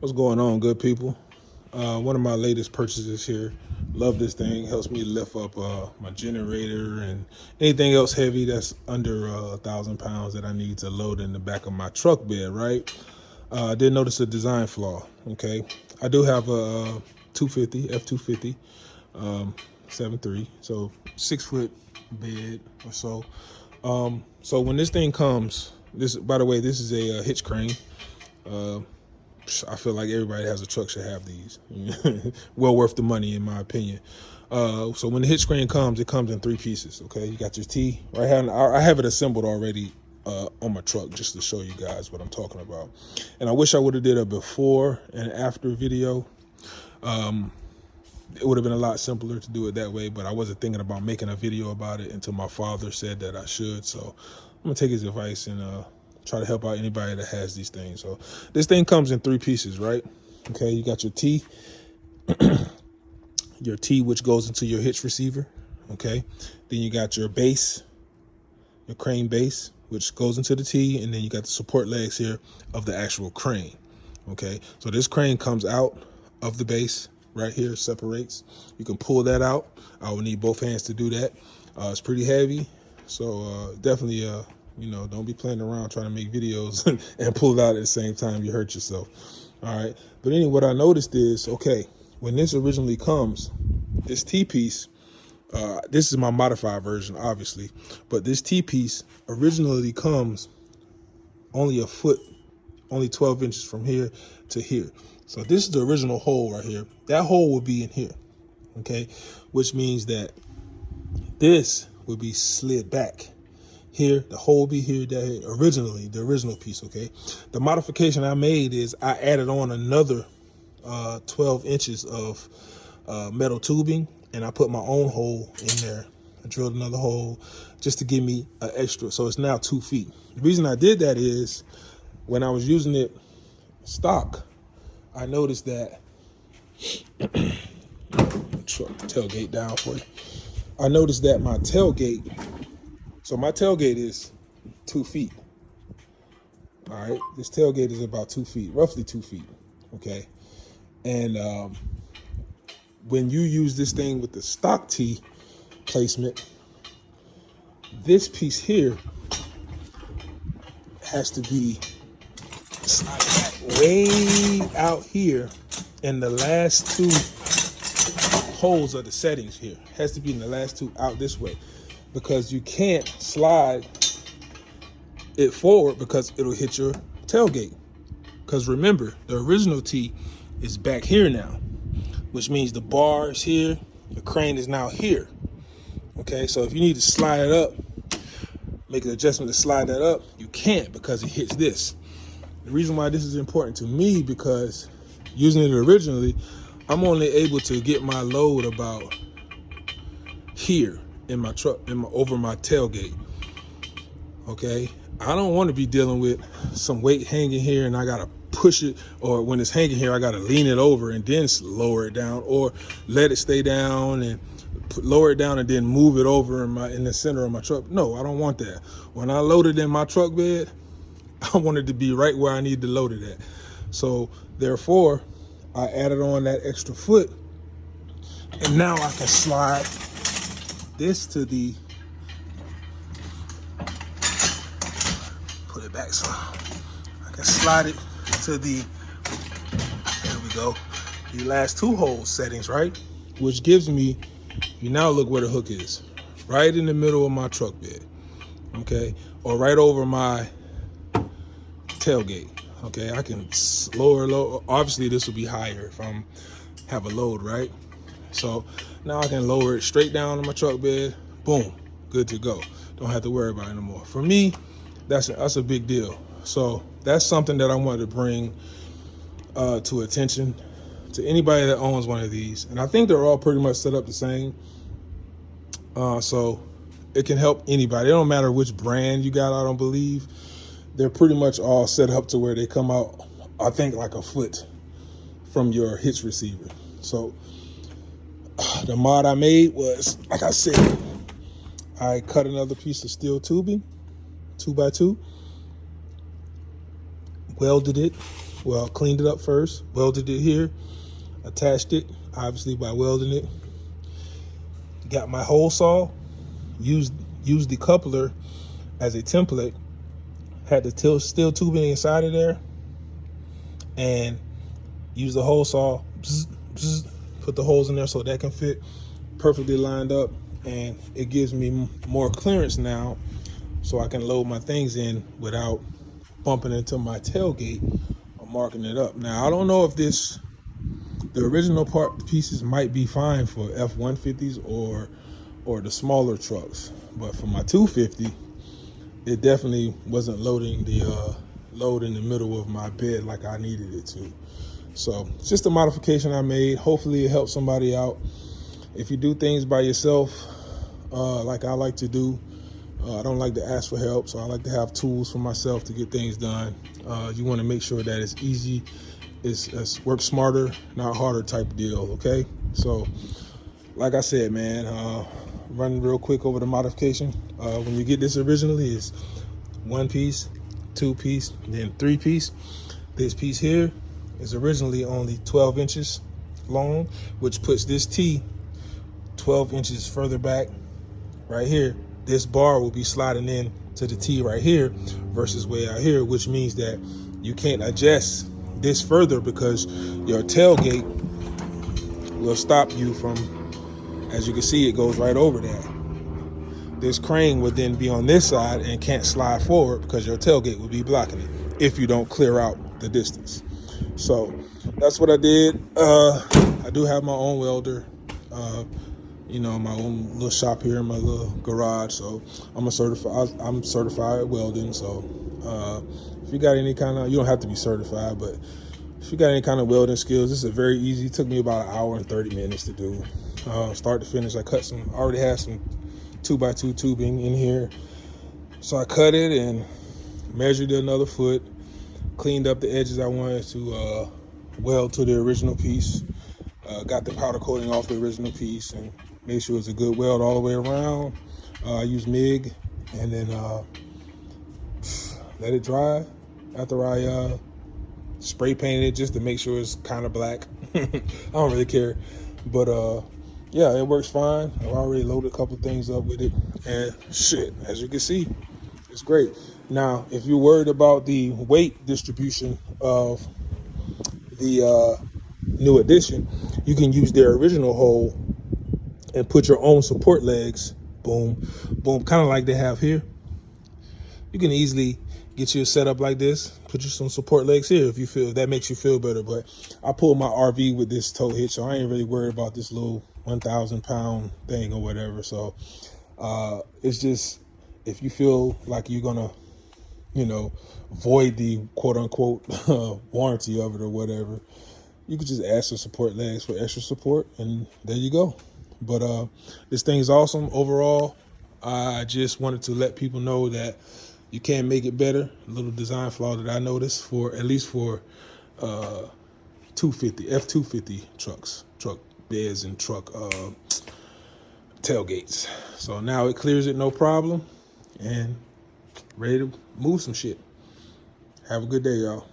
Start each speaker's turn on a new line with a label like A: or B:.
A: What's going on, good people? One of my latest purchases here. Love this thing. Helps me lift up my generator and anything else heavy that's under 1,000 pounds that I need to load in the back of my truck bed, right? I did notice a design flaw, okay? I do have a 250, F250, 7.3, so 6-foot bed or so. So when this thing comes, by the way, this is a Hitch crane. I feel like everybody that has a truck should have these. Well worth the money, in my opinion. So when the hitch crane comes, it comes in 3 pieces. Okay, you got your T right here. I have it assembled already on my truck just to show you guys what I'm talking about. And I wish I would have did a before and after video. It would have been a lot simpler to do it that way, but I wasn't thinking about making a video about it until my father said that I should. So I'm gonna take his advice and try to help out anybody that has these things. So this thing comes in 3 pieces, right? Okay, you got your T, which goes into your hitch receiver. Okay, then you got your base, your crane base, which goes into the T, and then you got the support legs here of the actual crane. Okay, so this crane comes out of the base right here, separates. You can pull that out. I will need both hands to do that. It's pretty heavy, so definitely don't be playing around trying to make videos and pull it out at the same time. You hurt yourself. All right. But anyway, what I noticed is, okay, when this originally comes, this T piece, this is my modified version, obviously, but this T piece originally comes only a foot, only 12 inches from here to here. So this is the original hole right here. That hole would be in here. Okay. Which means that this would be slid back. Here, the hole be here, that originally, the original piece, okay? The modification I made is I added on another 12 inches of metal tubing, and I put my own hole in there. I drilled another hole just to give me an extra, so it's now 2 feet. The reason I did that is when I was using it stock, I noticed that, truck tailgate down for you. I noticed that my tailgate, so my tailgate is 2 feet. All right, this tailgate is about 2 feet, roughly 2 feet. Okay, and when you use this thing with the stock T placement, this piece here has to be way out here, and the last 2 holes of the settings here has to be in the last 2 out this way. Because you can't slide it forward because it'll hit your tailgate. Because remember, the original T is back here now, which means the bar is here, the crane is now here. Okay, so if you need to slide it up, make an adjustment to slide that up, you can't because it hits this. The reason why this is important to me, because using it originally, I'm only able to get my load about here in my truck, over my tailgate. Okay, I don't want to be dealing with some weight hanging here and I gotta push it, or when it's hanging here I gotta lean it over and then lower it down, or let it stay down and lower it down and then move it over in the center of my truck. No, I don't want that. When I load it in my truck bed, I want it to be right where I need to load it at. So therefore, I added on that extra foot, and now I can slide this to the, put it back so I can slide it to the, there we go, the last 2 hole settings, right? Which gives me, you now look where the hook is, right in the middle of my truck bed, okay? Or right over my tailgate, okay? I can lower, obviously this will be higher if I'm have a load, right? So now I can lower it straight down on my truck bed, boom, good to go. Don't have to worry about it anymore. For me, that's a big deal. So that's something that I wanted to bring to attention to anybody that owns one of these. And I think they're all pretty much set up the same. So it can help anybody. It don't matter which brand you got, I don't believe. They're pretty much all set up to where they come out, I think, like a foot from your hitch receiver. So the mod I made was, like I said, I cut another piece of steel tubing, 2x2, welded it, Well, cleaned it up first, welded it here, attached it, obviously by welding it. Got my hole saw, used the coupler as a template, had the steel tubing inside of there, and used the hole saw, bzz, bzz, put the holes in there so that can fit perfectly lined up, and it gives me more clearance now so I can load my things in without bumping into my tailgate or marking it up. Now, I don't know if the original part pieces might be fine for F-150s or the smaller trucks, but for my 250, it definitely wasn't loading the load in the middle of my bed like I needed it to. So it's just a modification I made. Hopefully it helps somebody out. If you do things by yourself, like I like to do, I don't like to ask for help, so I like to have tools for myself to get things done. You want to make sure that it's easy, it's work smarter, not harder type deal, okay? So, like I said, man, running real quick over the modification. When you get this originally, it's 1 piece, 2 piece, then 3 piece. This piece here is originally only 12 inches long, which puts this T 12 inches further back right here. This bar will be sliding in to the T right here versus way out here, which means that you can't adjust this further because your tailgate will stop you from, as you can see, it goes right over that. This crane would then be on this side and can't slide forward because your tailgate will be blocking it if you don't clear out the distance. So that's what I did. I do have my own welder, my own little shop here in my little garage. So I'm certified at welding. So if you got any kind of, you don't have to be certified, but if you got any kind of welding skills, this is very easy. It took me about 1 hour and 30 minutes to do. Start to finish, I already had some 2x2 tubing in here. So I cut it and measured another foot, cleaned up the edges I wanted to weld to the original piece, got the powder coating off the original piece and made sure it was a good weld all the way around. I used MIG and then let it dry after I spray painted it just to make sure it's kind of black. I don't really care, but yeah, it works fine. I've already loaded a couple things up with it, and shit, as you can see, it's great. Now, if you're worried about the weight distribution of the new edition, you can use their original hole and put your own support legs, boom, boom, kind of like they have here. You can easily get you a setup like this, put you some support legs here if that makes you feel better. But I pulled my RV with this tow hitch, so I ain't really worried about this little 1,000-pound thing or whatever. So it's just, if you feel like you're gonna, void the quote unquote warranty of it or whatever, you could just ask for support legs for extra support, and there you go. But this thing is awesome overall. I just wanted to let people know that you can make it better. A little design flaw that I noticed at least for 250 F-250 truck beds and truck tailgates. So now it clears it no problem, and ready to move some shit. Have a good day, y'all.